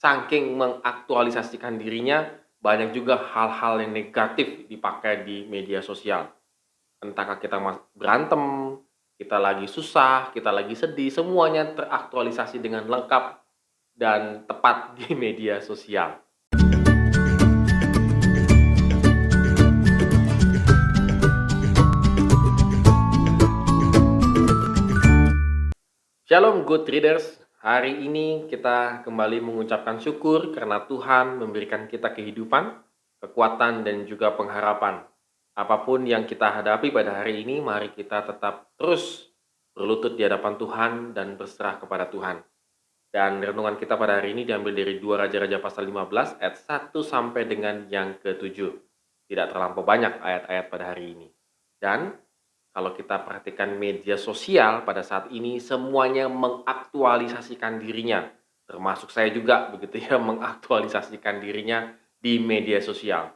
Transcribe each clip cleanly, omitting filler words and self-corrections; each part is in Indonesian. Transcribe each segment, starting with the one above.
saking mengaktualisasikan dirinya, banyak juga hal-hal yang negatif dipakai di media sosial. Entahkah kita berantem, kita lagi susah, kita lagi sedih, semuanya teraktualisasi dengan lengkap dan tepat di media sosial. Shalom good readers, hari ini kita kembali mengucapkan syukur karena Tuhan memberikan kita kehidupan, kekuatan, dan juga pengharapan. Apapun yang kita hadapi pada hari ini, mari kita tetap terus berlutut di hadapan Tuhan dan berserah kepada Tuhan. Dan renungan kita pada hari ini diambil dari 2 Raja-Raja pasal 15 ayat 1 sampai dengan yang ke-7. Tidak terlampau banyak ayat-ayat pada hari ini. Dan kalau kita perhatikan media sosial pada saat ini, semuanya mengaktualisasikan dirinya. Termasuk saya juga begitu ya, mengaktualisasikan dirinya di media sosial.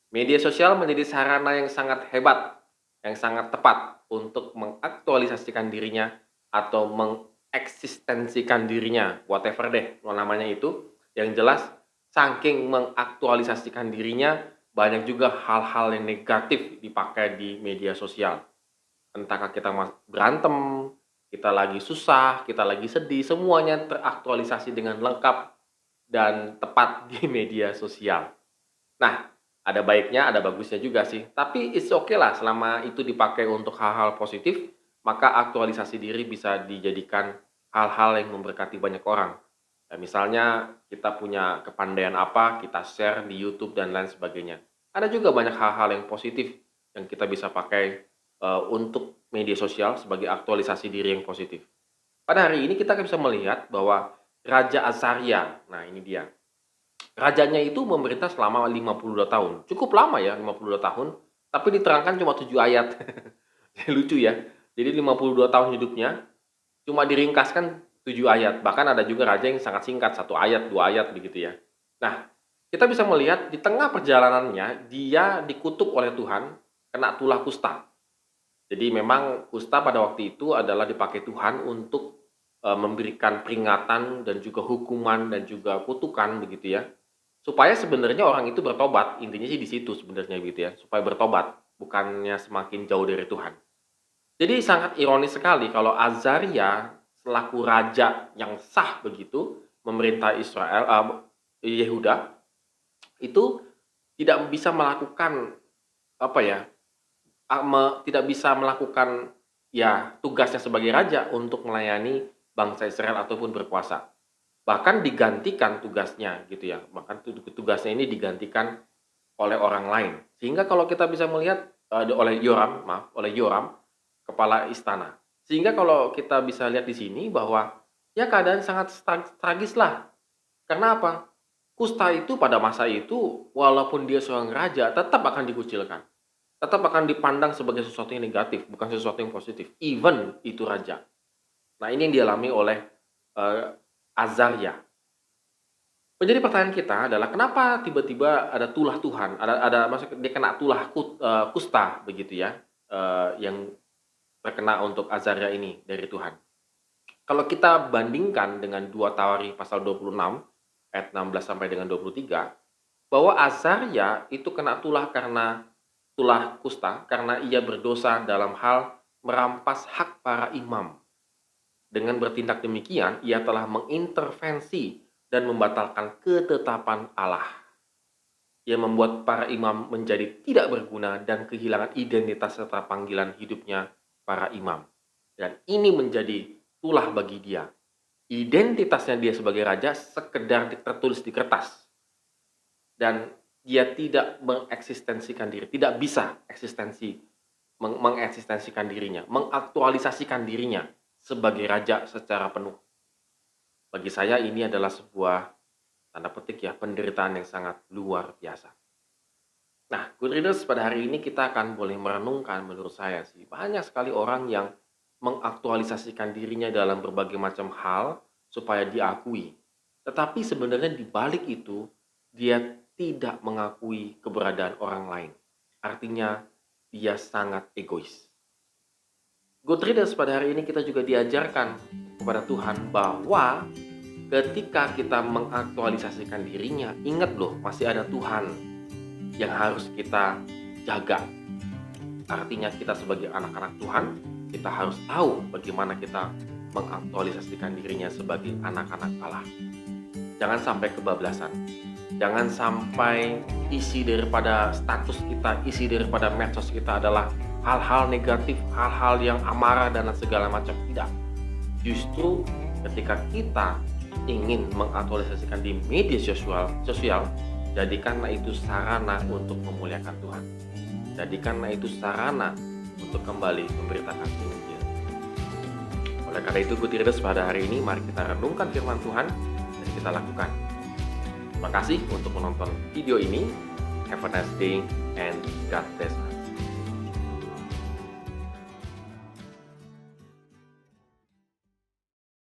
Media sosial menjadi sarana yang sangat hebat, yang sangat tepat untuk mengaktualisasikan dirinya atau mengeksistensikan dirinya, whatever deh namanya itu. Yang jelas, saking mengaktualisasikan dirinya, banyak juga hal-hal yang negatif dipakai di media sosial. Entahkah kita berantem, kita lagi susah, kita lagi sedih, semuanya teraktualisasi dengan lengkap dan tepat di media sosial. Nah, ada baiknya, ada bagusnya juga sih. Tapi it's okay lah selama itu dipakai untuk hal-hal positif, maka aktualisasi diri bisa dijadikan hal-hal yang memberkati banyak orang. Ya, misalnya kita punya kepandaian apa, kita share di YouTube dan lain sebagainya. Ada juga banyak hal-hal yang positif yang kita bisa pakai untuk media sosial sebagai aktualisasi diri yang positif. Pada hari ini kita bisa melihat bahwa Raja Azaria, nah ini dia. Rajanya itu memerintah selama 52 tahun. Cukup lama ya, 52 tahun, tapi diterangkan cuma 7 ayat. Lucu ya. Jadi 52 tahun hidupnya cuma diringkaskan 7 ayat. Bahkan ada juga raja yang sangat singkat, 1 ayat, 2 ayat begitu ya. Nah, kita bisa melihat di tengah perjalanannya dia dikutuk oleh Tuhan kena tulah kusta. Jadi memang kusta pada waktu itu adalah dipakai Tuhan untuk memberikan peringatan dan juga hukuman dan juga kutukan begitu ya. Supaya sebenarnya orang itu bertobat, intinya sih di situ sebenarnya gitu ya, supaya bertobat, bukannya semakin jauh dari Tuhan. Jadi sangat ironis sekali kalau Azaria selaku raja yang sah begitu memerintah Yehuda itu tidak bisa melakukan apa ya, tidak bisa melakukan ya tugasnya sebagai raja untuk melayani bangsa Israel ataupun berkuasa. Bahkan digantikan tugasnya gitu ya. Bahkan tugasnya ini digantikan oleh orang lain. Sehingga kalau kita bisa melihat oleh Yoram, kepala istana. Sehingga kalau kita bisa lihat di sini bahwa ya keadaan sangat tragis lah. Karena apa? Kusta itu pada masa itu walaupun dia seorang raja tetap akan dikucilkan. Tetap akan dipandang sebagai sesuatu yang negatif, bukan sesuatu yang positif. Even itu raja. Nah, ini yang dialami oleh Azaria. Menjadi pertanyaan kita adalah kenapa tiba-tiba ada tulah Tuhan, maksudnya dia kena tulah kusta begitu ya, yang terkena untuk Azaria ini dari Tuhan. Kalau kita bandingkan dengan 2 Tawari pasal 26 ayat 16 sampai dengan 23, bahwa Azaria itu kena tulah kusta karena ia berdosa dalam hal merampas hak para imam. Dengan bertindak demikian, ia telah mengintervensi dan membatalkan ketetapan Allah. Ia membuat para imam menjadi tidak berguna dan kehilangan identitas serta panggilan hidupnya para imam. Dan ini menjadi tulah bagi dia. Identitasnya dia sebagai raja sekedar tertulis di kertas. Dan dia tidak mengeksistensikan diri, tidak bisa mengeksistensikan dirinya, mengaktualisasikan dirinya sebagai raja secara penuh. Bagi saya ini adalah sebuah tanda petik ya, penderitaan yang sangat luar biasa. Nah, good readers, pada hari ini kita akan boleh merenungkan menurut saya sih, banyak sekali orang yang mengaktualisasikan dirinya dalam berbagai macam hal supaya diakui. Tetapi sebenarnya di balik itu, dia tidak mengakui keberadaan orang lain. Artinya, dia sangat egois. Good readers, pada hari ini kita juga diajarkan kepada Tuhan bahwa Ketika kita mengaktualisasikan dirinya, ingat loh, masih ada Tuhan yang harus kita jaga. Artinya kita sebagai anak-anak Tuhan, kita harus tahu bagaimana kita mengaktualisasikan dirinya sebagai anak-anak Allah. Jangan sampai kebablasan. Jangan sampai isi daripada status kita, isi daripada medsos kita adalah hal-hal negatif, hal-hal yang amarah dan segala macam. Tidak. Justru ketika kita ingin mengaktualisasikan di media sosial, jadikanlah itu sarana untuk memuliakan Tuhan. Jadikanlah itu sarana untuk kembali memberitakan Injil. Oleh karena itu, Good Readers, pada hari ini mari kita renungkan firman Tuhan dan kita lakukan. Terima kasih untuk menonton video ini. Have a nice day and God bless us.